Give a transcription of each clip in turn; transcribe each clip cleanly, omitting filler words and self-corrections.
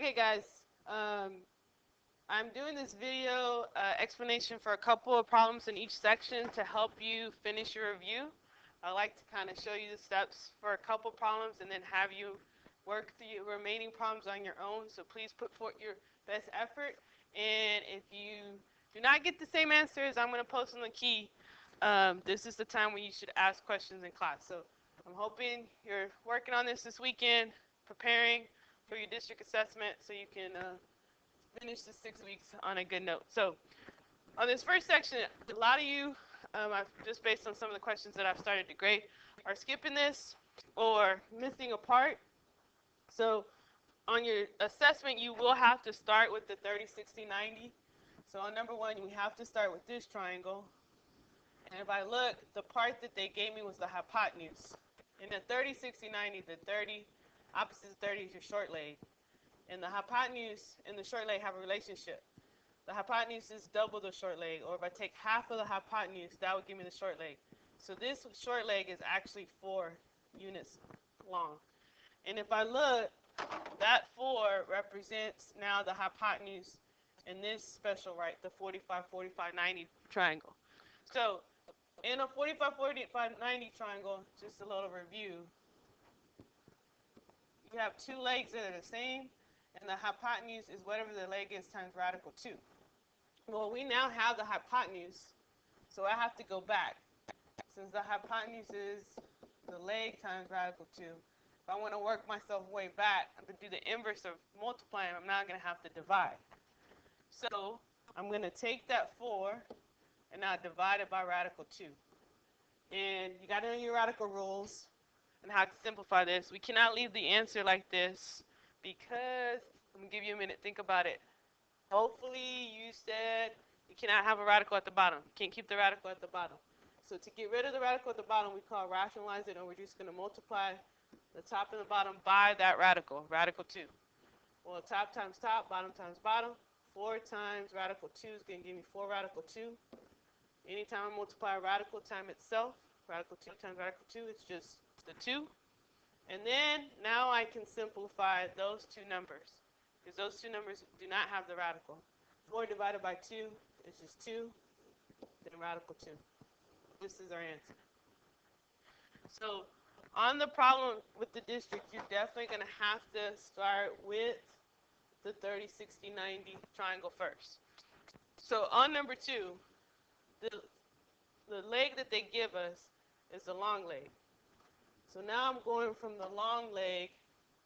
Okay, guys, I'm doing this video explanation for a couple of problems in each section to help you finish your review. I like to kind of show you the steps for a couple problems and then have you work the remaining problems on your own. So please put forth your best effort. And if you do not get the same answers I'm going to post on the key, this is the time when you should ask questions in class. So I'm hoping you're working on this weekend, preparing for your district assessment so you can finish the 6 weeks on a good note. So on this first section, a lot of you, just based on some of the questions that I've started to grade, are skipping this or missing a part. So on your assessment, you will have to start with the 30, 60, 90. So on number 1, we have to start with this triangle. And if I look, the part that they gave me was the hypotenuse. In the 30, 60, 90, the 30, opposite of 30 is your short leg. And the hypotenuse and the short leg have a relationship. The hypotenuse is double the short leg, or if I take half of the hypotenuse, that would give me the short leg. So this short leg is actually 4 units long. And if I look, that 4 represents now the hypotenuse in this special right, the 45, 45, 90 triangle. So in a 45, 45, 90 triangle, just a little review, you have 2 legs that are the same, and the hypotenuse is whatever the leg is times radical 2. Well, we now have the hypotenuse, so I have to go back. Since the hypotenuse is the leg times radical 2, if I want to work myself way back, I'm going to do the inverse of multiplying. I'm now going to have to divide. So I'm going to take that 4 and now divide it by radical 2. And you got to know your radical rules and how to simplify this. We cannot leave the answer like this because, I'm going to give you a minute, think about it. Hopefully you said you cannot have a radical at the bottom. You can't keep the radical at the bottom. So to get rid of the radical at the bottom, we call rationalize it, and we're just going to multiply the top and the bottom by that radical, radical 2. Well, top times top, bottom times bottom. 4 times radical 2 is going to give me 4 radical 2. Anytime I multiply a radical time itself, radical 2 times radical 2, it's just the 2. And then now I can simplify those 2 numbers, because those 2 numbers do not have the radical. 4 divided by 2 is just 2, then radical 2. This is our answer. So on the problem with the district, you're definitely going to have to start with the 30, 60, 90 triangle first. So on number 2, the leg that they give us is the long leg. So now I'm going from the long leg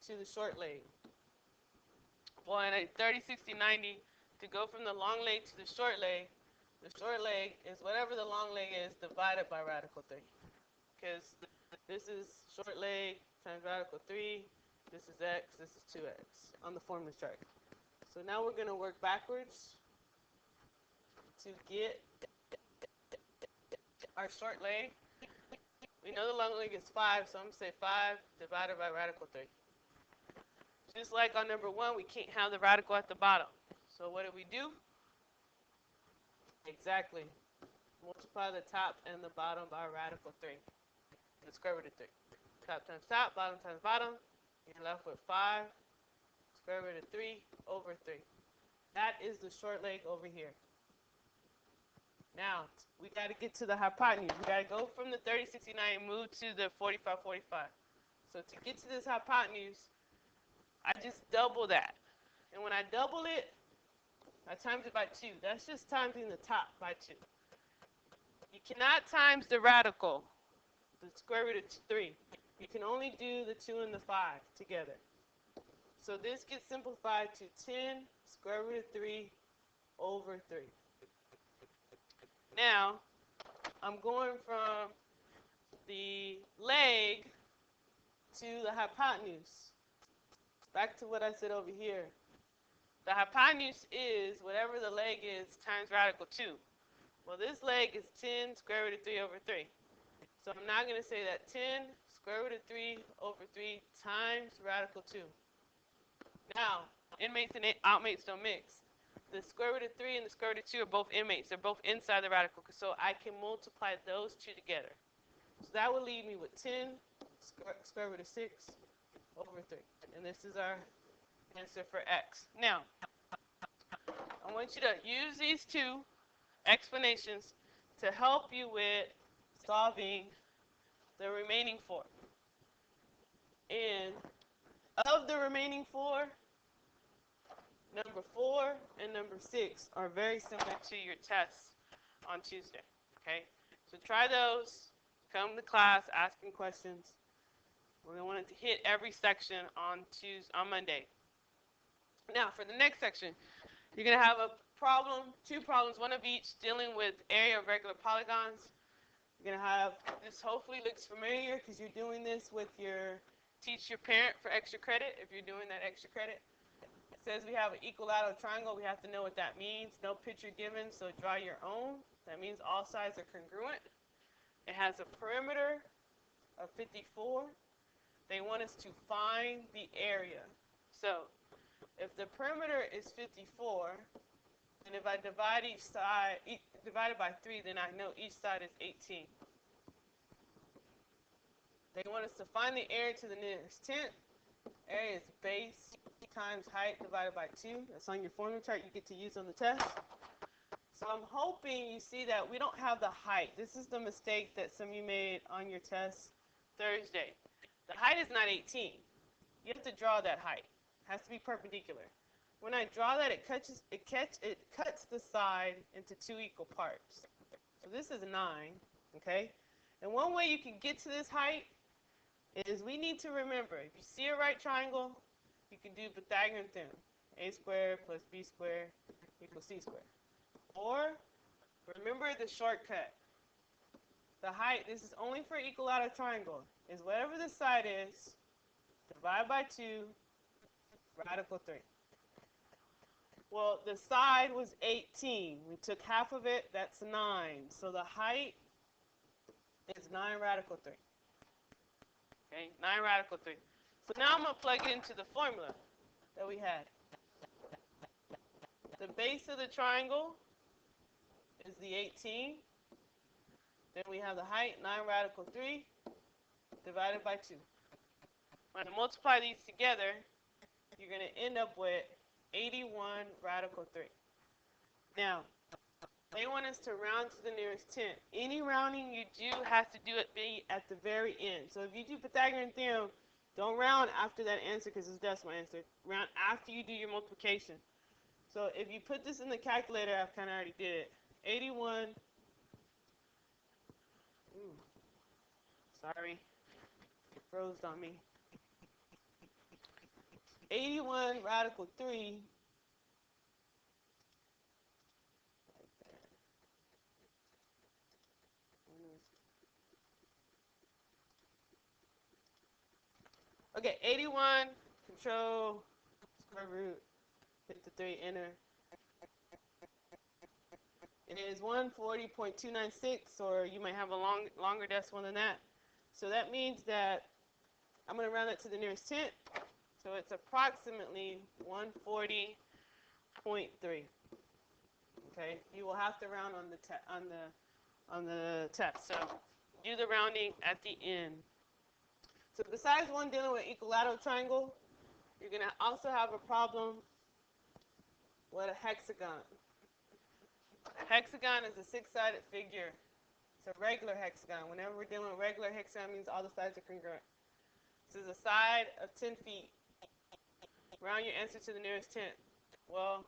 to the short leg. Well, in a 30, 60, 90, to go from the long leg to the short leg is whatever the long leg is divided by radical 3. Because this is short leg times radical 3, this is x, this is 2x on the formula chart. So now we're going to work backwards to get our short leg. We know the long leg is 5, so I'm going to say 5 divided by radical 3. Just like on number 1, we can't have the radical at the bottom. So what do we do? Exactly. Multiply the top and the bottom by radical 3. The square root of 3. Top times top, bottom times bottom. You're left with 5 square root of 3 over 3. That is the short leg over here. Now, we got to get to the hypotenuse. We got to go from the 30, 60, 90 and move to the 45, 45. So to get to this hypotenuse, I just double that. And when I double it, I times it by 2. That's just timesing the top by 2. You cannot times the radical, the square root of 3. You can only do the 2 and the 5 together. So this gets simplified to 10 square root of 3 over 3. Now, I'm going from the leg to the hypotenuse. Back to what I said over here. The hypotenuse is whatever the leg is times radical 2. Well, this leg is 10 square root of 3 over 3. So I'm now going to say that 10 square root of 3 over 3 times radical 2. Now, inmates and outmates don't mix. The square root of 3 and the square root of 2 are both inmates. They're both inside the radical. So I can multiply those 2 together. So that will leave me with 10 square root of 6 over 3. And this is our answer for x. Now, I want you to use these two explanations to help you with solving the remaining four. And of the remaining four, number 4 and number 6 are very similar to your tests on Tuesday. Okay? So try those. Come to class asking questions. We're going to want to hit every section on Monday. Now, for the next section, you're going to have a problem, two problems, one of each, dealing with area of regular polygons. You're going to have, this hopefully looks familiar because you're doing this with your teach your parent for extra credit, if you're doing that extra credit. It says we have an equilateral triangle. We have to know what that means. No picture given, so draw your own. That means all sides are congruent. It has a perimeter of 54. They want us to find the area. So if the perimeter is 54, and if I divide each side, divided by 3, then I know each side is 18. They want us to find the area to the nearest tenth. Area is base times height divided by 2. That's on your formula chart you get to use on the test. So I'm hoping you see that we don't have the height. This is the mistake that some of you made on your test Thursday. The height is not 18. You have to draw that height. It has to be perpendicular. When I draw that, it cuts the side into 2 equal parts. So this is 9, okay? And one way you can get to this height is we need to remember, if you see a right triangle, you can do Pythagorean Theorem. A squared plus b squared equals c squared. Or, remember the shortcut. The height, this is only for equilateral triangle, is whatever the side is, divide by 2, radical 3. Well, the side was 18. We took half of it, that's 9. So the height is 9 radical 3. Okay, 9 radical 3. So now I'm going to plug it into the formula that we had. The base of the triangle is the 18. Then we have the height, 9 radical 3, divided by 2. When I multiply these together, you're going to end up with 81 radical 3. Now, they want us to round to the nearest tenth. Any rounding you do has to do it be at the very end. So if you do Pythagorean Theorem, don't round after that answer because it's decimal answer. Round after you do your multiplication. So if you put this in the calculator, I've kind of already did it. 81. Sorry, it froze on me. 81 radical 3. Okay, 81, control, square root, 53, enter. It is 140.296, or you might have a longer decimal than that. So that means that I'm going to round that to the nearest tenth. So it's approximately 140.3. Okay, you will have to round on the test. So do the rounding at the end. So besides one dealing with equilateral triangle, you're going to also have a problem with a hexagon. A hexagon is a 6-sided figure. It's a regular hexagon. Whenever we're dealing with regular hexagon, it means all the sides are congruent. This is a side of 10 feet. Round your answer to the nearest tenth. Well,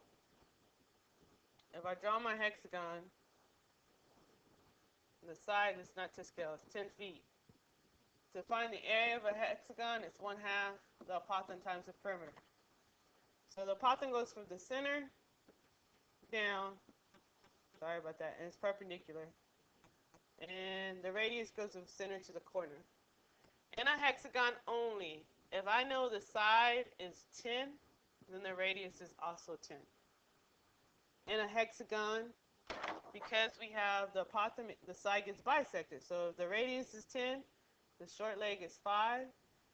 if I draw my hexagon, the side is not to scale, it's 10 feet. To find the area of a hexagon, it's 1/2 the apothem times the perimeter. So the apothem goes from the center down, sorry about that, and it's perpendicular. And the radius goes from center to the corner. In a hexagon only, if I know the side is 10, then the radius is also 10. In a hexagon, because we have the apothem, the side gets bisected. So if the radius is 10, the short leg is 5.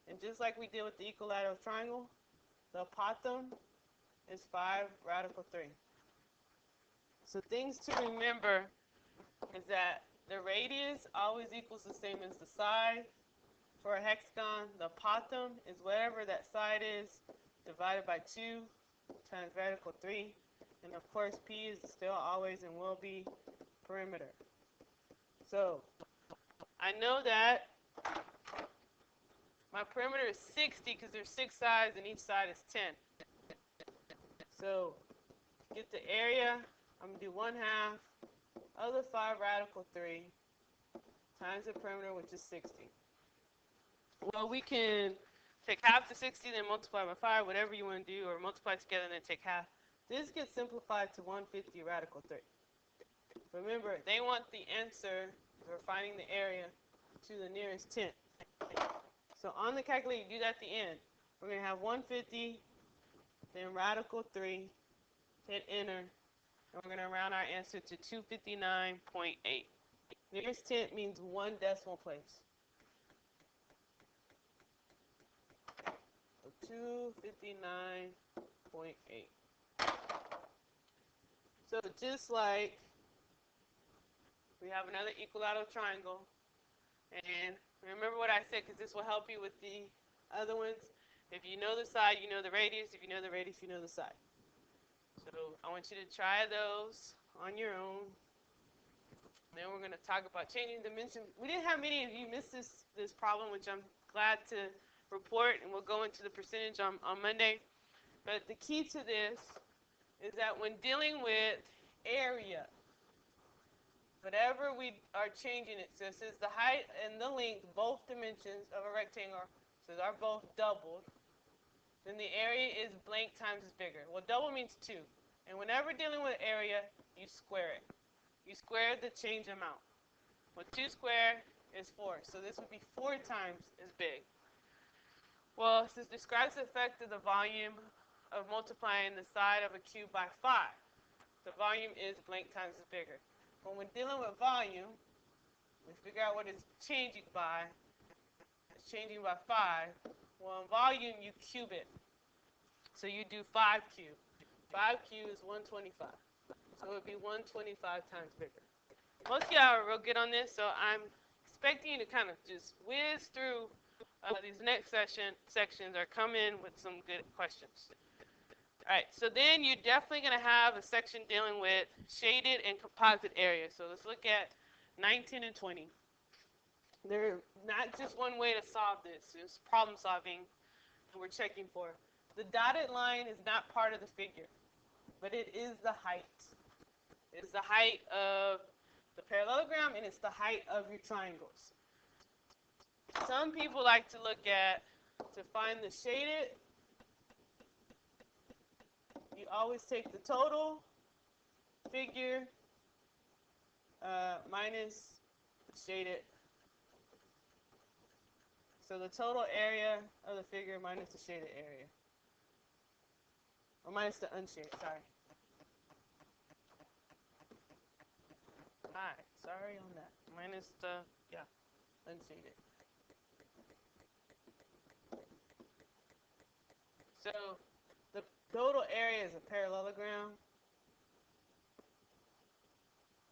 And just like we did with the equilateral triangle, the apothem is 5 radical 3. So things to remember is that the radius always equals the same as the side. For a hexagon, the apothem is whatever that side is divided by 2 times radical 3. And of course, P is still always and will be perimeter. So I know that my perimeter is 60 because there's 6 sides and each side is 10. So to get the area, I'm going to do 1/2 of the 5 radical 3 times the perimeter, which is 60. Well, we can take half the 60, then multiply by 5, whatever you want to do, or multiply together and then take half. This gets simplified to 150 radical 3. Remember, they want the answer, we're finding the area, to the nearest 10. So on the calculator, you do that at the end. We're going to have 150, then radical 3, hit enter, and we're going to round our answer to 259.8. Nearest 10 means 1 decimal place. So 259.8. So just like we have another equilateral triangle, and remember what I said, because this will help you with the other ones. If you know the side, you know the radius. If you know the radius, you know the side. So I want you to try those on your own. Then we're going to talk about changing dimensions. We didn't have many of you miss this problem, which I'm glad to report, and we'll go into the percentage on Monday. But the key to this is that when dealing with area, whatever we are changing it, so it says the height and the length, both dimensions of a rectangle, so are both doubled, then the area is blank times is bigger. Well, double means 2. And whenever dealing with area, you square it. You square the change amount. Well, 2 squared is 4, so this would be 4 times as big. Well, this describes the effect of the volume of multiplying the side of a cube by 5. The volume is blank times is bigger. When we're dealing with volume, we figure out what it's changing by. It's changing by 5. Well, in volume, you cube it. So you do 5 cubed. 5 cubed is 125. So it would be 125 times bigger. Most of y'all are real good on this, so I'm expecting you to kind of just whiz through these next sections or come in with some good questions. All right, so then you're definitely going to have a section dealing with shaded and composite areas. So let's look at 19 and 20. There's not just one way to solve this. It's problem solving that we're checking for. The dotted line is not part of the figure, but it is the height. It's the height of the parallelogram, and it's the height of your triangles. Some people like to look at, to find the shaded, you always take the total figure minus the shaded. So the total area of the figure minus the shaded area. Or minus the unshaded, sorry. Alright, sorry on that. Minus the, unshaded. So the total area is a parallelogram,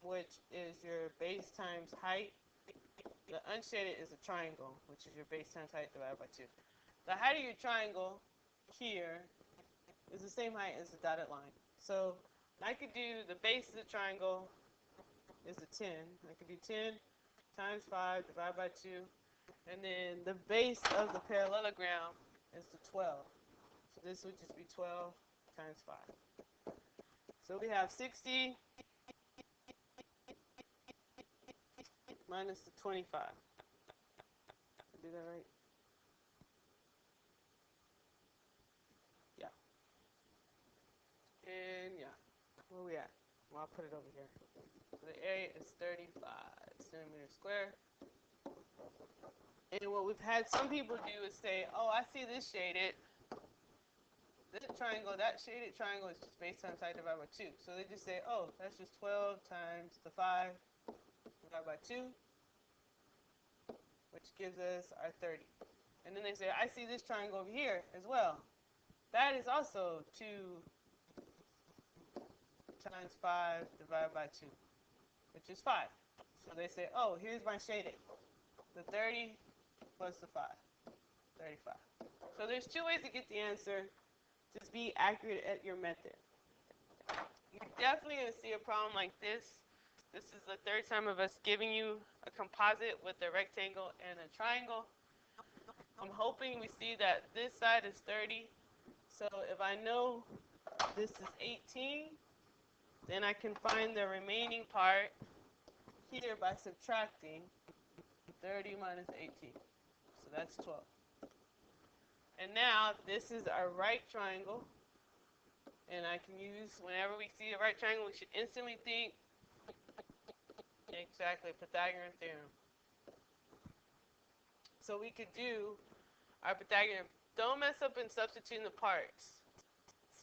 which is your base times height. The unshaded is a triangle, which is your base times height divided by 2. The height of your triangle here is the same height as the dotted line. So I could do the base of the triangle is a 10. I could do 10 times 5 divided by 2. And then the base of the parallelogram is the 12. So this would just be 12 times 5. So we have 60 minus the 25. Did I do that right? Yeah. And where we at? Well, I'll put it over here. So the area is 35 centimeters squared. And what we've had some people do is say, oh, I see this shaded. This triangle, that shaded triangle is just base times height divided by 2. So they just say, oh, that's just 12 times the 5 divided by 2, which gives us our 30. And then they say, I see this triangle over here as well. That is also 2 times 5 divided by 2, which is 5. So they say, oh, here's my shaded. The 30 plus the 5, 35. So there's 2 ways to get the answer. Just be accurate at your method. You're definitely going to see a problem like this. This is the third time of us giving you a composite with a rectangle and a triangle. I'm hoping we see that this side is 30. So if I know this is 18, then I can find the remaining part here by subtracting 30 minus 18. So that's 12. And now this is our right triangle. And I can use, whenever we see a right triangle, we should instantly think exactly Pythagorean Theorem. So we could do our Pythagorean. Don't mess up in substituting the parts.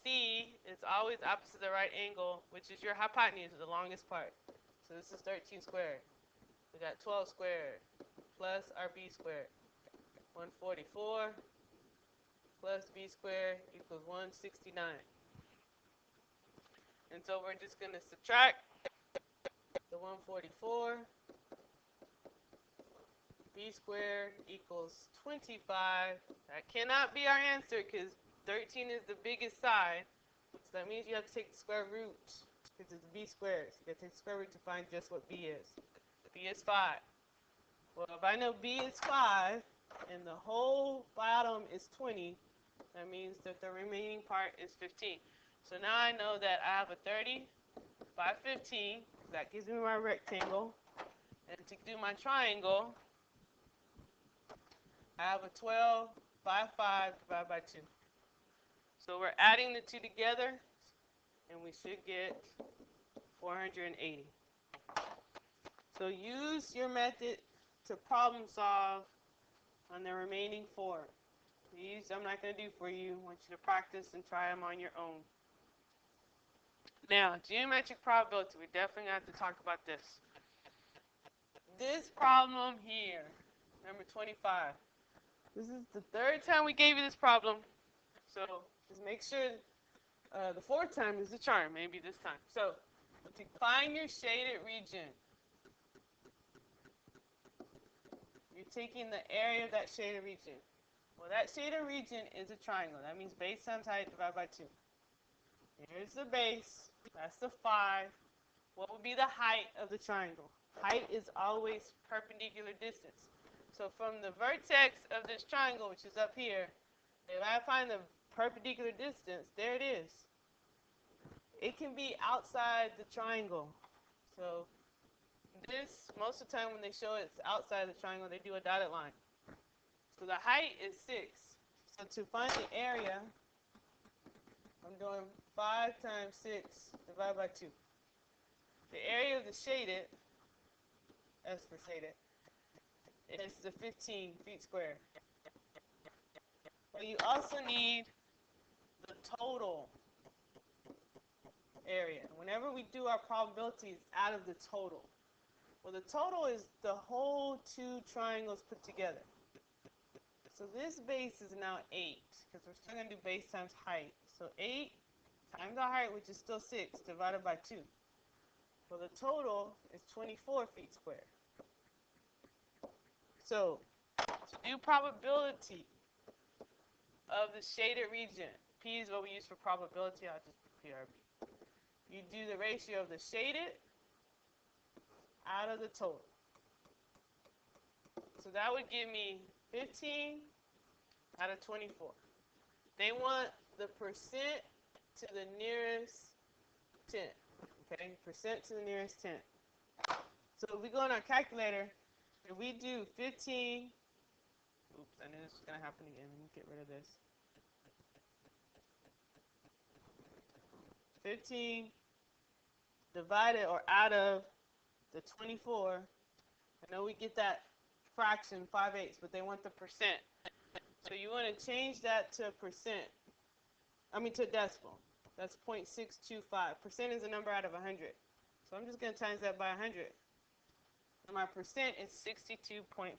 C is always opposite the right angle, which is your hypotenuse, the longest part. So this is 13 squared. We got 12 squared plus our b squared. 144 plus b squared equals 169. And so we're just going to subtract the 144. B squared equals 25. That cannot be our answer because 13 is the biggest side. So that means you have to take the square root because it's b squared. So you have to take the square root to find just what b is. B is 5. Well, if I know b is 5 and the whole bottom is 20, that means that the remaining part is 15. So now I know that I have a 30 by 15. That gives me my rectangle. And to do my triangle, I have a 12 by 5 divided by 2. So we're adding the two together, and we should get 480. So use your method to problem solve on the remaining 4. These I'm not going to do for you. I want you to practice and try them on your own. Now, geometric probability. We definitely have to talk about this. This problem here, number 25. This is the third time we gave you this problem. So just make sure the fourth time is the charm, maybe this time. So to find your shaded region, you're taking the area of that shaded region. Well, that shaded region is a triangle. That means base times height divided by 2. Here's the base. That's the 5. What would be the height of the triangle? Height is always perpendicular distance. So from the vertex of this triangle, which is up here, if I find the perpendicular distance, there it is. It can be outside the triangle. So this, most of the time when they show it's outside the triangle, they do a dotted line. So the height is 6. So to find the area, I'm doing 5 times 6 divided by 2. The area of the shaded, S for shaded, is the 15 feet squared. But you also need the total area. Whenever we do our probabilities out of the total. Well, the total is the whole two triangles put together. So this base is now 8, because we're still going to do base times height. So 8 times our height, which is still 6, divided by 2. Well, the total is 24 feet squared. So to do probability of the shaded region, P is what we use for probability. I'll just put PRB. You do the ratio of the shaded out of the total. So that would give me 15 out of 24. They want the percent to the nearest 10. Okay, percent to the nearest 10. So if we go on our calculator, if we do 15, oops, I knew this was going to happen again. Let me get rid of this. 15 divided or out of the 24, I know we get that fraction 5/8, but they want the percent. So you want to change that to a percent. To a decimal. That's 0.625. Percent is a number out of 100. So I'm just going to times that by 100. And my percent is 62.5%.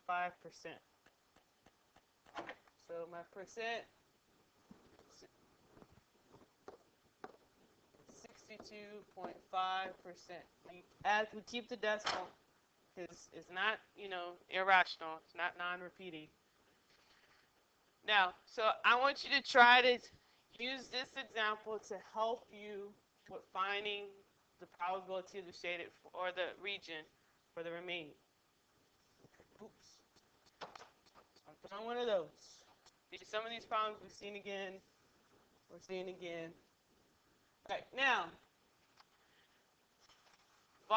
So my percent, 62.5%. As we keep the decimal, because it's not, irrational. It's not non-repeating. Now, so I want you to try to use this example to help you with finding the probability of the shaded or the region for the remaining. Oops. I'm throwing one of those. Some of these problems we've seen again. We're seeing again. All right, now,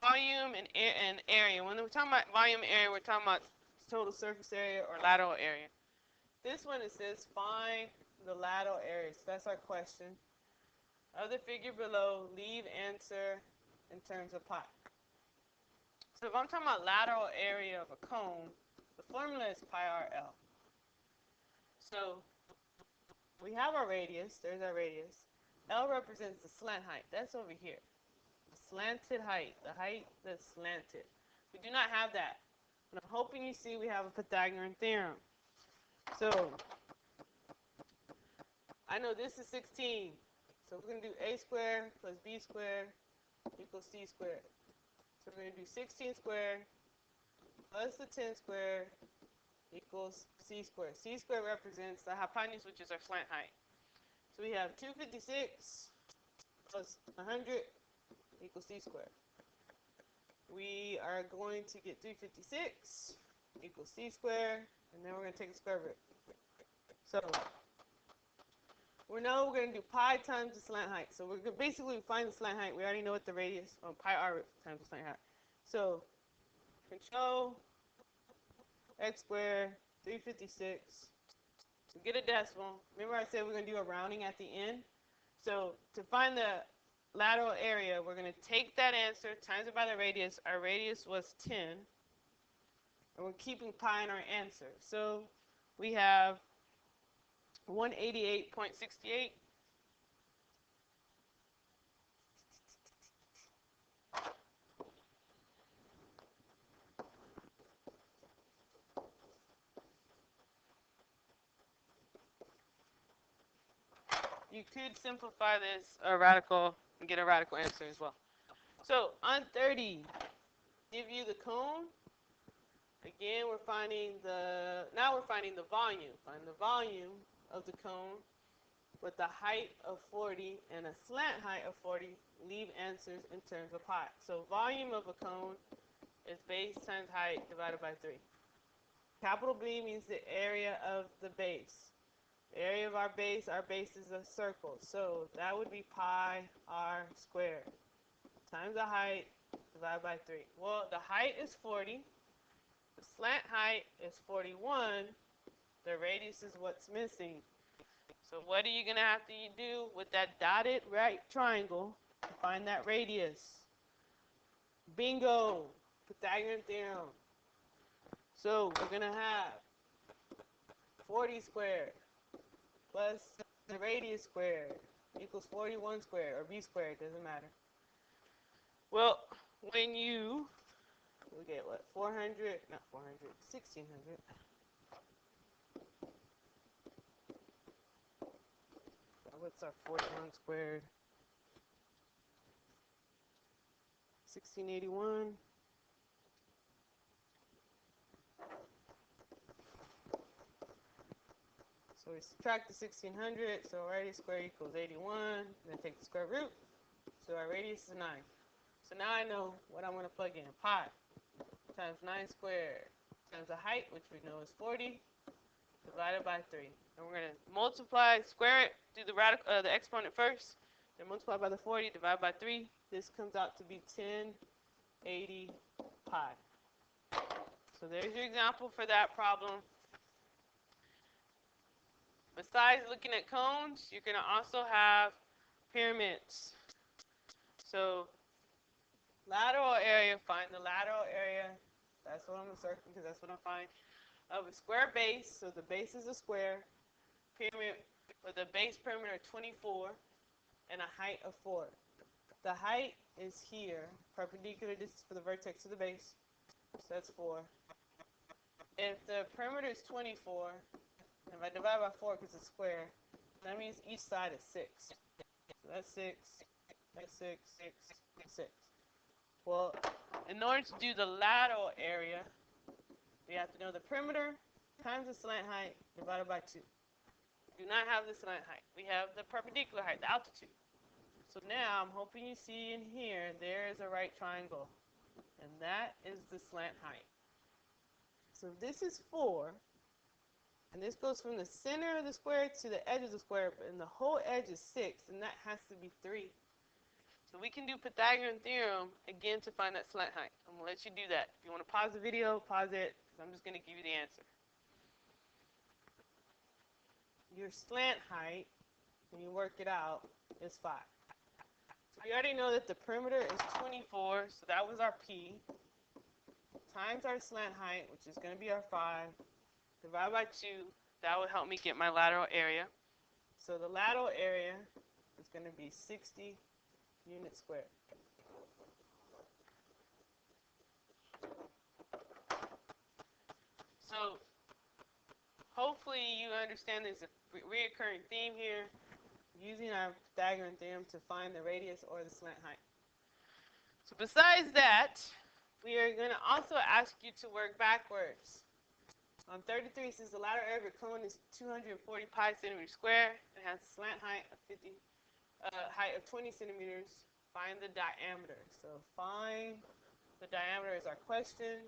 volume and area. When we're talking about volume and area, we're talking about total surface area or lateral area. This one, it says find the lateral area. So that's our question. Of the figure below, leave answer in terms of pi. So if I'm talking about lateral area of a cone, the formula is pi RL. So we have our radius. There's our radius. L represents the slant height. That's over here. The slanted height. The height that's slanted. We do not have that. But I'm hoping you see we have a Pythagorean theorem. So I know this is 16. So we're going to do a squared plus b squared equals c squared. So we're going to do 16 squared plus the 10 squared equals c squared. C squared represents the hypotenuse, which is our slant height. So we have 256 plus 100 equals c squared. We are going to get 356 equals c squared, and then we're going to take the square root. So we know we're going to do pi times the slant height. So we're going to basically find the slant height. We already know what the radius, pi r times the slant height. So control x squared, 356. To get a decimal, remember I said we're going to do a rounding at the end? So to find the lateral area, we're going to take that answer, times it by the radius. Our radius was 10. And we're keeping pi in our answer. So we have 188.68. You could simplify this radical and get a radical answer as well. So on 30, give you the cone. Again, we're finding the volume. Find the volume of the cone with the height of 40 and a slant height of 40. Leave answers in terms of pi. So volume of a cone is base times height divided by 3. Capital B means the area of the base. The area of our base is a circle. So that would be pi r squared times the height divided by 3. Well, the height is 40. The slant height is 41. The radius is what's missing. So what are you going to have to do with that dotted right triangle to find that radius? Bingo! Pythagorean theorem. So we're going to have 40 squared plus the radius squared equals 41 squared, or b squared, doesn't matter. Well, when you get what, 1600. What's our 41 squared? 1681. So we subtract the 1600, so radius squared equals 81. Then take the square root. So our radius is 9. So now I know what I'm going to plug in. Pi times 9 squared times the height, which we know is 40, divided by 3. And we're going to multiply, square it, do the the exponent first, then multiply by the 40, divide by 3. This comes out to be 1080 pi. So there's your example for that problem. Besides looking at cones, you're going to also have pyramids. So lateral area, find the lateral area. That's what I'm circling because that's what I'm finding. Of a square base, so the base is a square. Pyramid with a base perimeter of 24 and a height of 4. The height is here, perpendicular distance for the vertex to the base. So that's 4. If the perimeter is 24, if I divide by 4 because it's square, that means each side is 6. So that's 6, that's 6, 6, 6. Well, in order to do the lateral area, we have to know the perimeter times the slant height divided by 2. We do not have the slant height. We have the perpendicular height, the altitude. So now I'm hoping you see in here, there is a right triangle. And that is the slant height. So this is 4. And this goes from the center of the square to the edge of the square. And the whole edge is 6. And that has to be 3. So we can do Pythagorean Theorem again to find that slant height. I'm going to let you do that. If you want to pause the video, pause it. Because I'm just going to give you the answer. Your slant height, when you work it out, is 5. So we already know that the perimeter is 24, so that was our P, times our slant height, which is going to be our 5, divided by 2. That will help me get my lateral area. So the lateral area is going to be 60 units squared. So hopefully you understand there's a reoccurring theme here, using our Pythagorean theorem to find the radius or the slant height. So besides that, we are going to also ask you to work backwards. On 33, since the lateral area of your cone is 240 pi centimeters squared, it has a slant height of 20 centimeters, find the diameter. So find the diameter is our question.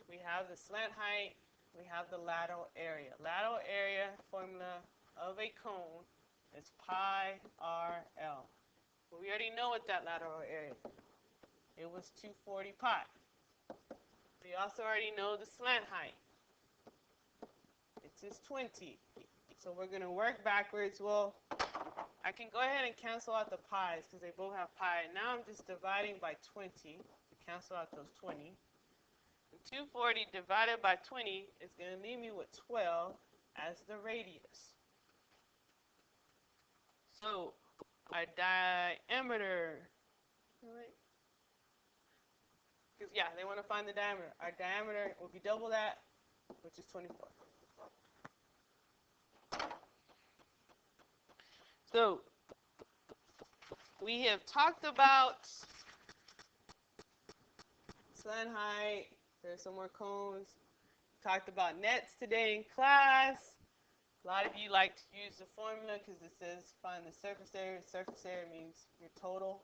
We have the slant height. We have the lateral area. Lateral area formula of a cone is pi RL. Well, we already know what that lateral area is. It was 240 pi. We also already know the slant height. It is 20. So we're going to work backwards. Well, I can go ahead and cancel out the pi's because they both have pi. Now I'm just dividing by 20 to cancel out those 20. And 240 divided by 20 is going to leave me with 12 as the radius. So our diameter, because yeah, they want to find the diameter. Our diameter will be double that, which is 24. So we have talked about slant height. There's some more cones. Talked about nets today in class. A lot of you like to use the formula because it says find the surface area. Surface area means your total.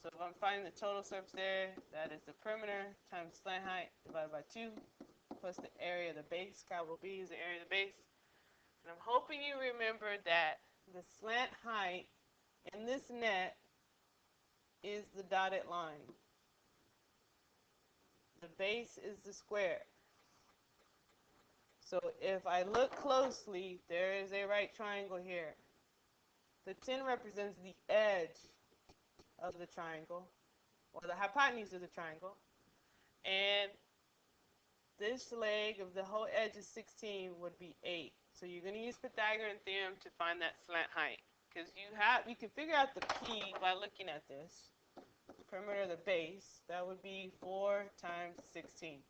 So if I'm finding the total surface area, that is the perimeter times slant height divided by 2 plus the area of the base. Capital B is the area of the base. And I'm hoping you remember that the slant height in this net is the dotted line. The base is the square. So if I look closely, there is a right triangle here. The 10 represents the edge of the triangle, or the hypotenuse of the triangle. And this leg of the whole edge of 16 would be 8. So you're going to use Pythagorean theorem to find that slant height. Because you can figure out the P by looking at this. Perimeter of the base, that would be 4 times 16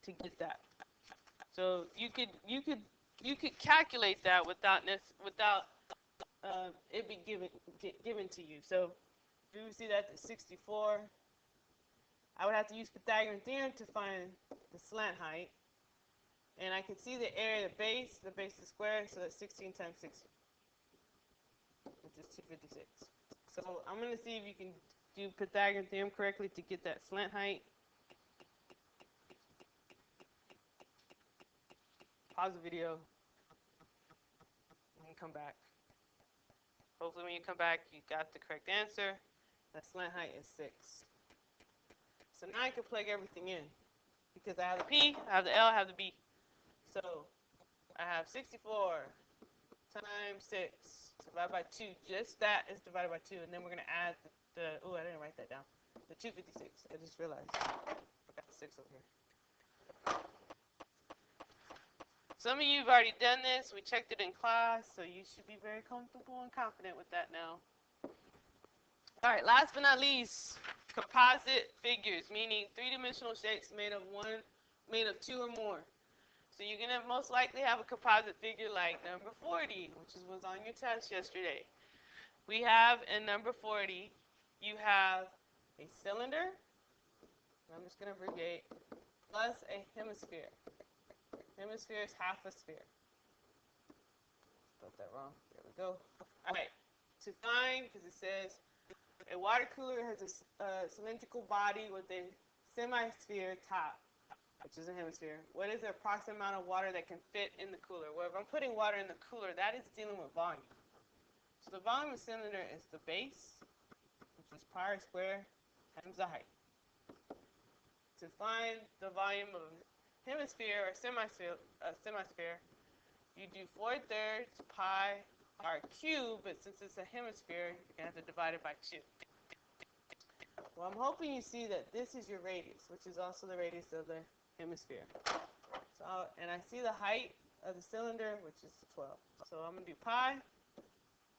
to get that. So you could calculate that without it be given to you. So if you see that to 64, I would have to use Pythagorean theorem to find the slant height. And I can see the area of the base is square, so that's 16 times 60, which is 256. So I'm going to see if you can do Pythagorean theorem correctly to get that slant height. Pause the video and come back. Hopefully when you come back, you got the correct answer. That slant height is 6. So now I can plug everything in. Because I have the P, I have the L, I have the B. So I have 64 times 6 divided by 2. Just that is divided by 2. And then we're going to add I didn't write that down. The 256. I just realized. I forgot the 6 over here. Some of you have already done this. We checked it in class, so you should be very comfortable and confident with that now. All right, last but not least, composite figures, meaning three-dimensional shapes made of 2 or more. So you're going to most likely have a composite figure like number 40, which was on your test yesterday. We have in number 40, you have a cylinder, I'm just going to abbreviate, plus a hemisphere. Hemisphere is half a sphere. Spelled that wrong. There we go. All right. To find, because it says a water cooler has a cylindrical body with a semi-sphere top, which is a hemisphere. What is the approximate amount of water that can fit in the cooler? Well, if I'm putting water in the cooler, that is dealing with volume. So the volume of the cylinder is the base, which is pi squared times the height. To find the volume of a hemisphere or semi-sphere, you do 4/3 pi r cubed, but since it's a hemisphere, you're going to have to divide it by 2. Well, I'm hoping you see that this is your radius, which is also the radius of the hemisphere. So, and I see the height of the cylinder, which is 12. So I'm going to do pi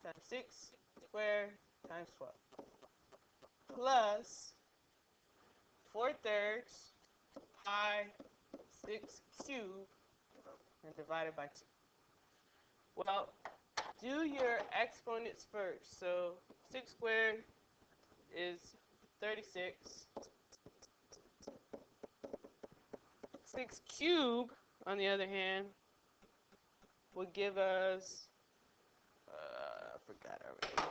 times 6 squared times 12 plus 4/3 pi 6 cubed and divided by 2. Well, do your exponents first. So 6 squared is 36. 6 cubed, on the other hand, would give us, I forgot already.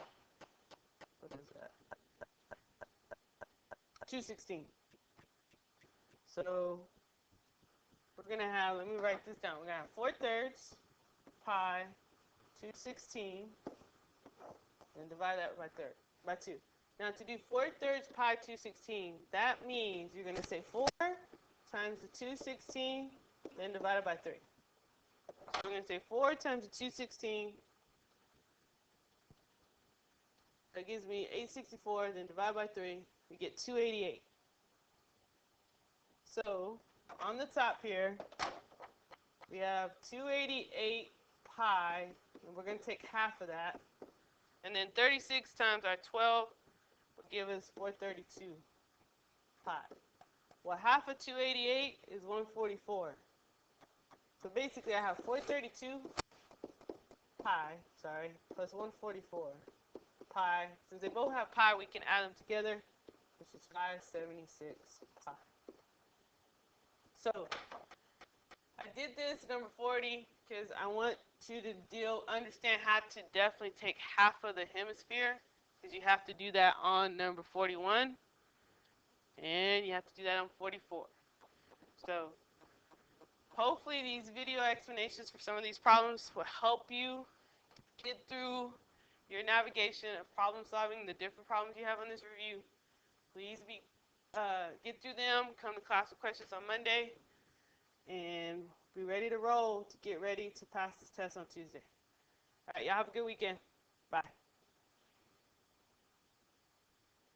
What is that? 216. So we're going to have, let me write this down. We're going to have 4/3 pi 216 and divide that by 2. Now to do 4/3 pi 216, that means you're going to say 4 times the 216, then divided by 3. So we're going to say 4 times the 216, that gives me 864, then divide by 3, we get 288. So on the top here, we have 288 pi, and we're going to take half of that. And then 36 times our 12 will give us 432 pi. Well, half of 288 is 144. So basically I have 432 pi, plus 144 pi. Since they both have pi, we can add them together, which is 576 pi. So I did this number 40 because I want you to understand how to definitely take half of the hemisphere, because you have to do that on number 41, and you have to do that on 44. So hopefully these video explanations for some of these problems will help you get through your navigation of problem solving, the different problems you have on this review. Please get through them, come to class with questions on Monday, and be ready to roll to get ready to pass this test on Tuesday. All right, y'all have a good weekend. Bye.